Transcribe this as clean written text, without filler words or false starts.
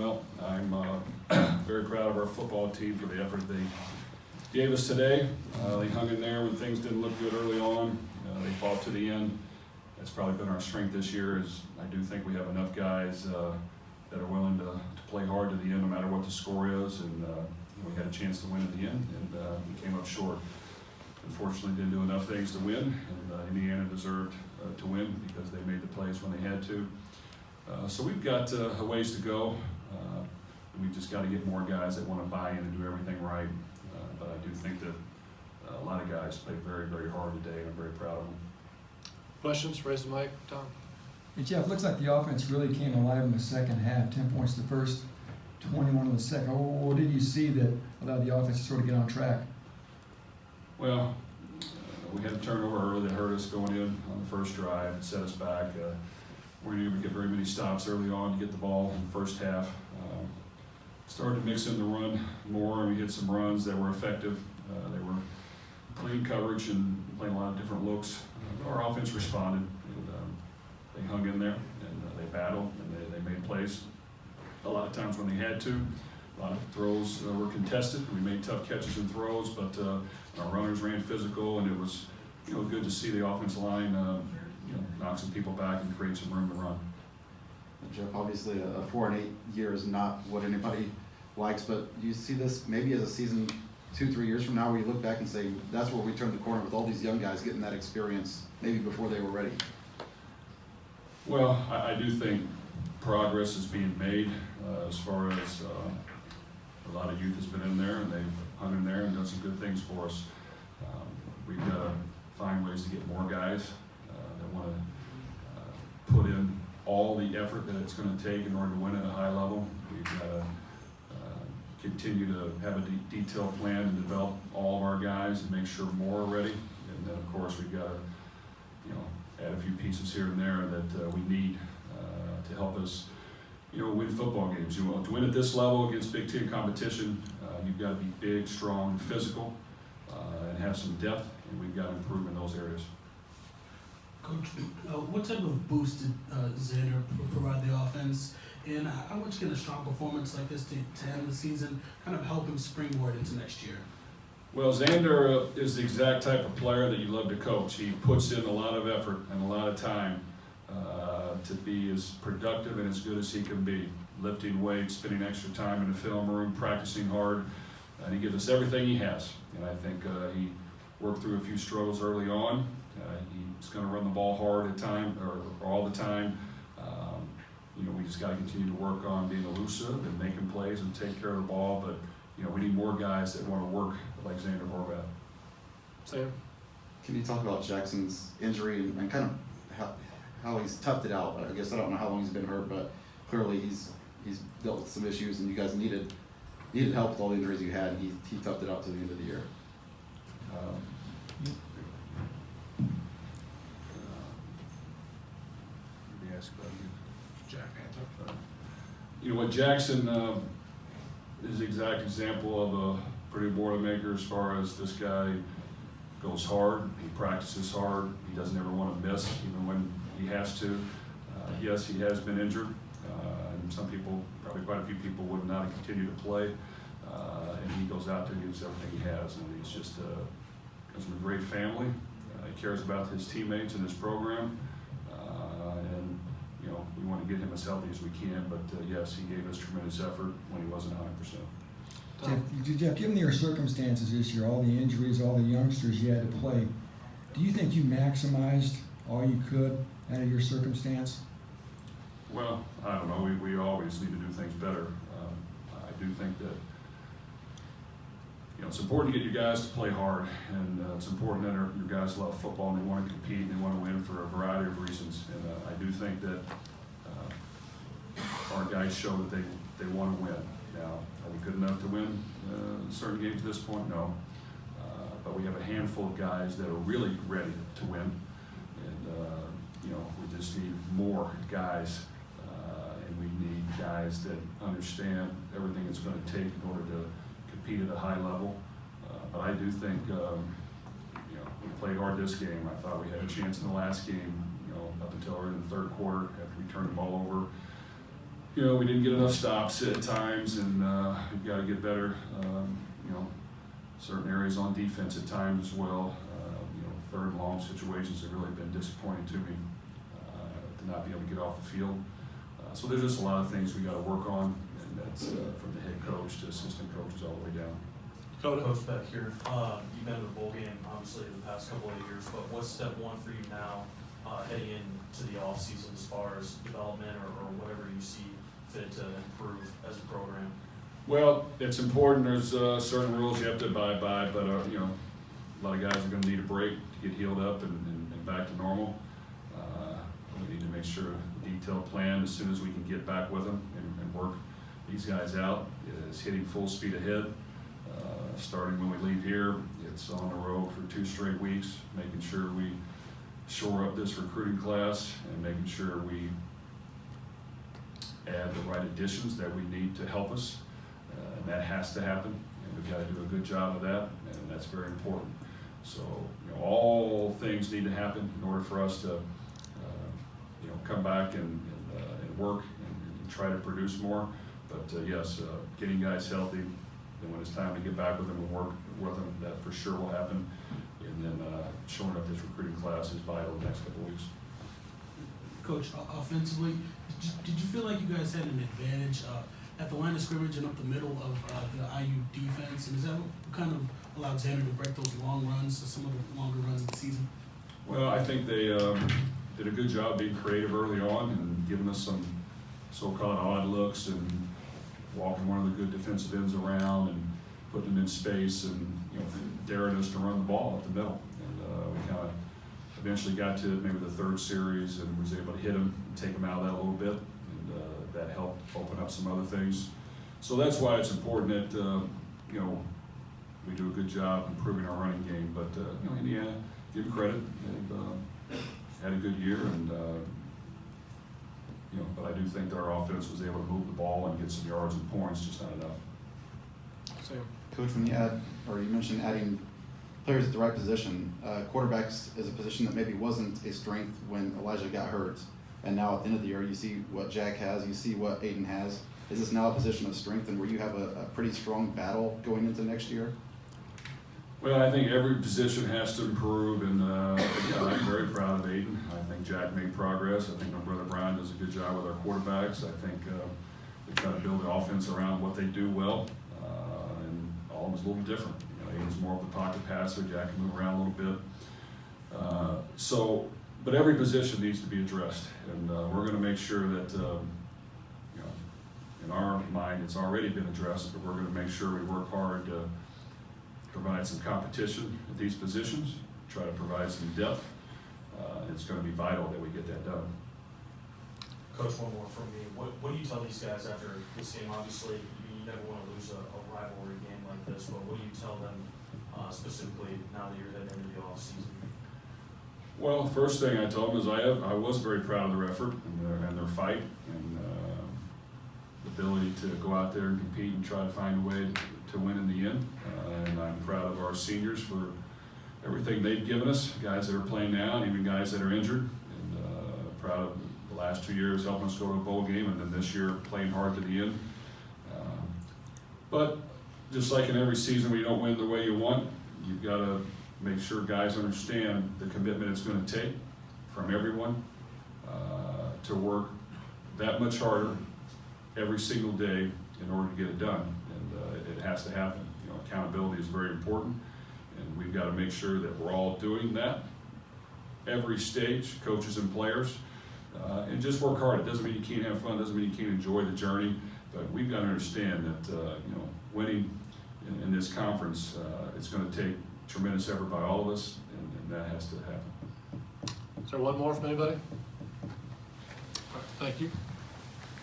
Well, I'm very proud of our football team for the effort they gave us today. They hung in there when things didn't look good early on. They fought to the end. That's probably been our strength this year. Is I do think we have enough guys that are willing to play hard to the end, no matter what the score is. And we had a chance to win at the end, and we came up short. Unfortunately, didn't do enough things to win, and Indiana deserved to win because they made the plays when they had to. So we've got a ways to go. We've just got to get more guys that want to buy in and do everything right. But I do think that a lot of guys played very, very hard today, and I'm very proud of them. Questions? Raise the mic, Tom. Hey Jeff, looks like the offense really came alive in the second half. 10 points the first, 21 in the second. What did you see that allowed the offense to sort of get on track? Well, we had a turnover early that hurt us going in on the first drive. It set us back. We didn't even get very many stops early on to get the ball in the first half. Started to mix in the run more, and we hit some runs that were effective. They were clean coverage and playing a lot of different looks. Our offense responded, and they hung in there, and they battled, and they made plays. A lot of times when they had to. A lot of throws were contested. We made tough catches and throws, but our runners ran physical, and it was good to see the offensive line knock some people back and create some room to run. Jeff, obviously a 4-8 year is not what anybody likes, but do you see this maybe as a season 2-3 years from now where you look back and say that's where we turned the corner with all these young guys getting that experience maybe before they were ready? Well, I do think progress is being made as far as a lot of youth has been in there, and they've hung in there and done some good things for us. We've got to find ways to get more guys that want to put in all the effort that it's going to take in order to win at a high level. We've got to continue to have a detailed plan and develop all of our guys and make sure more are ready. And then, of course, we've got to add a few pieces here and there that we need to help us win football games. You want to win at this level against Big Ten competition, you've got to be big, strong, physical, and have some depth, and we've got to improve in those areas. Coach, what type of boost did Xander provide the offense, and how much can a strong performance like this to end the season kind of help him springboard into next year? Well, Xander is the exact type of player that you love to coach. He puts in a lot of effort and a lot of time to be as productive and as good as he can be, lifting weights, spending extra time in the film room, practicing hard, and he gives us everything he has. And I think he worked through a few struggles early on. He's going to run the ball hard at time or all the time. We just got to continue to work on being elusive and making plays and take care of the ball. But we need more guys that want to work like Xander Horvath. Sam? Can you talk about Jackson's injury and kind of how he's toughed it out? I guess I don't know how long he's been hurt, but clearly he's dealt with some issues, and you guys needed help with all the injuries you had. And he toughed it out to the end of the year. Jackson is the exact example of a Purdue Boilermaker as far as this guy goes hard, he practices hard, he doesn't ever want to miss, even when he has to. Yes, he has been injured, and some people, probably quite a few people, would not continue to play, and he goes out there and gives everything he has, and he's just comes from a great family. He cares about his teammates and his program, and we want to get him as healthy as we can, but yes, he gave us tremendous effort when he wasn't 100%. Jeff, given your circumstances this year, all the injuries, all the youngsters you had to play, do you think you maximized all you could out of your circumstance? Well, I don't know. We always need to do things better. I do think that it's important to get your guys to play hard, and it's important that your guys love football and they want to compete and they want to win for a variety of reasons. And I do think that our guys show that they want to win. Now, are we good enough to win certain games at this point? No. But we have a handful of guys that are really ready to win, and we just need more guys, and we need guys that understand everything it's going to take in order to compete at a high level. But I do think we played hard this game. I thought we had a chance in the last game, up until early in the third quarter after we turned the ball over. you know, we didn't get enough stops at times, and we've got to get better. You know, certain areas on defense at times as well. You know, third and long situations have really been disappointing to me, to not be able to get off the field. So there's just a lot of things we got to work on, and that's from the head coach to assistant coaches all the way down. Coach. Coach back here, you've been to the bowl game obviously the past couple of years, but what's step one for you now heading into the offseason as far as development or whatever you see fit to improve as a program? Well, it's important. There's certain rules you have to abide by, but you know, a lot of guys are going to need a break to get healed up and back to normal. We need to make sure a detailed plan as soon as we can get back with them and work these guys out is hitting full speed ahead. Starting when we leave here, it's on the road for 2 straight weeks, making sure we shore up this recruiting class and making sure we add the right additions that we need to help us. And that has to happen, and we've got to do a good job of that, and that's very important. So, you know, all things need to happen in order for us to, you know, come back and work and try to produce more. But yes, getting guys healthy, and when it's time to get back with them and work with them, that for sure will happen. And then showing up this recruiting class is vital the next couple of weeks. Coach, offensively, did you feel like you guys had an advantage at the line of scrimmage and up the middle of the IU defense? And is that what kind of allowed Xander to break those long runs, some of the longer runs of the season? Well, I think they did a good job being creative early on and giving us some so-called odd looks and walking one of the good defensive ends around and putting them in space and, you know, daring us to run the ball up the middle. And we kind of eventually got to maybe the third series and was able to hit them and take them out of that a little bit. And that helped open up some other things. So that's why it's important that, you know, we do a good job improving our running game. But, you know, Indiana, give them credit. They've had a good year, and you know, but I do think that our offense was able to move the ball and get some yards and points, just not enough. Sam. Coach, when you add, or you mentioned adding players at the right position, quarterbacks is a position that maybe wasn't a strength when Elijah got hurt, and now at the end of the year you see what Jack has, you see what Aiden has. Is this now a position of strength and where you have a pretty strong battle going into next year? Well, I think every position has to improve, and yeah, I'm very proud of Aiden. I think Jack made progress. I think my brother Brian does a good job with our quarterbacks. I think we try to build the offense around what they do well, and all of them is a little different. You know, Aiden's more of the pocket passer. Jack can move around a little bit. But every position needs to be addressed, and we're going to make sure that, you know, in our mind, it's already been addressed, but we're going to make sure we work hard to provide some competition at these positions, try to provide some depth. It's going to be vital that we get that done. Coach, one more from me. What do you tell these guys after this game? Obviously, you never want to lose a rivalry game like this, but what do you tell them specifically now that you're heading into the offseason? Well, first thing I told them is I was very proud of their effort and their fight and the ability to go out there and compete and try to find a way to win in the end. And I'm proud of our seniors for everything they've given us, guys that are playing now and even guys that are injured. And proud of the last 2 years helping us go to a bowl game, and then this year playing hard to the end. But just like in every season where you don't win the way you want, you've got to make sure guys understand the commitment it's going to take from everyone to work that much harder every single day in order to get it done. And it has to happen. You know, accountability is very important, and we've got to make sure that we're all doing that every stage, coaches and players, and just work hard. It doesn't mean you can't have fun, doesn't mean you can't enjoy the journey, but we've got to understand that you know, winning in this conference, it's going to take tremendous effort by all of us, and that has to happen. Is there one more from anybody? All right, thank you.